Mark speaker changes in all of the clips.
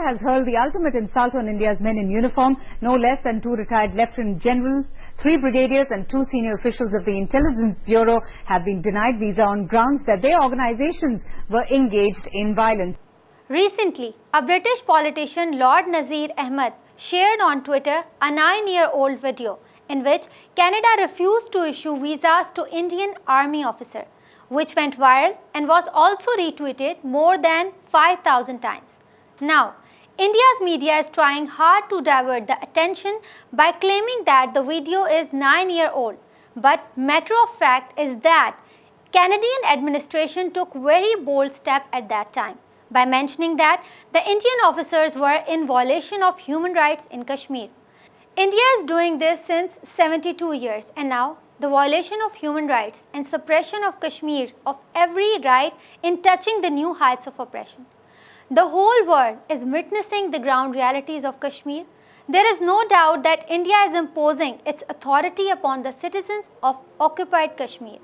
Speaker 1: has hurled the ultimate insult on India's men in uniform. No less than 2 retired Lieutenant Generals, 3 brigadiers and 2 senior officials of the Intelligence Bureau have been denied visa on grounds that their organizations were engaged in violence.
Speaker 2: Recently, a British politician, Lord Nazir Ahmed, shared on Twitter a 9-year-old video in which Canada refused to issue visas to Indian Army officers, which went viral and was also retweeted more than 5,000 times. Now, India's media is trying hard to divert the attention by claiming that the video is 9-year-old, but matter of fact is that Canadian administration took very bold step at that time by mentioning that the Indian officers were in violation of human rights in Kashmir. India is doing this since 72 years, and now the violation of human rights and suppression of Kashmir of every right in touching the new heights of oppression. The whole world is witnessing the ground realities of Kashmir. There is no doubt that India is imposing its authority upon the citizens of occupied Kashmir,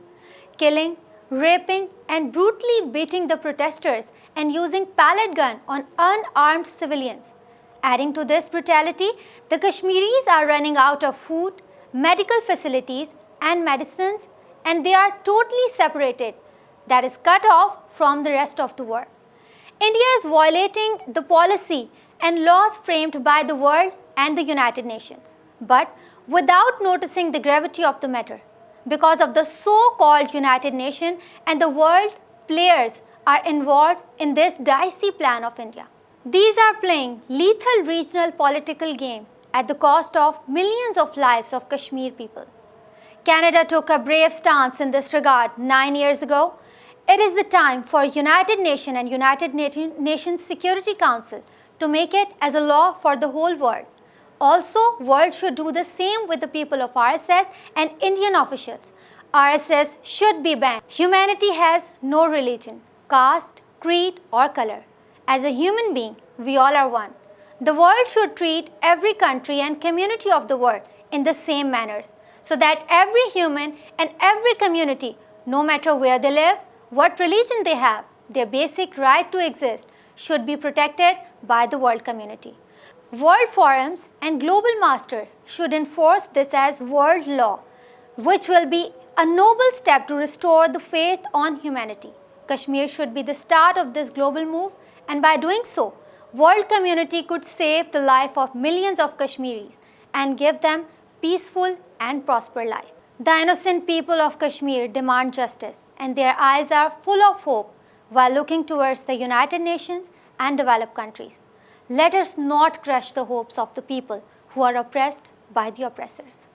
Speaker 2: killing, raping and brutally beating the protesters and using pellet gun on unarmed civilians. Adding to this brutality, the Kashmiris are running out of food, medical facilities and medicines, and they are totally separated, that is cut off from the rest of the world. India is violating the policy and laws framed by the world and the United Nations, but without noticing the gravity of the matter. Because of the so-called United Nations and the world players are involved in this dicey plan of India. These are playing lethal regional political game at the cost of millions of lives of Kashmir people. Canada took a brave stance in this regard 9 years ago. It is the time for United Nations and United Nations Security Council to make it as a law for the whole world. Also, world should do the same with the people of RSS and Indian officials. RSS should be banned. Humanity has no religion, caste, creed or color. As a human being, we all are one. The world should treat every country and community of the world in the same manners, so that every human and every community, no matter where they live, what religion they have, their basic right to exist should be protected by the world community. World forums and global masters should enforce this as world law, which will be a noble step to restore the faith on humanity. Kashmir should be the start of this global move, and by doing so, world community could save the life of millions of Kashmiris and give them peaceful and prosperous life. The innocent people of Kashmir demand justice, and their eyes are full of hope while looking towards the United Nations and developed countries. Let us not crush the hopes of the people who are oppressed by the oppressors.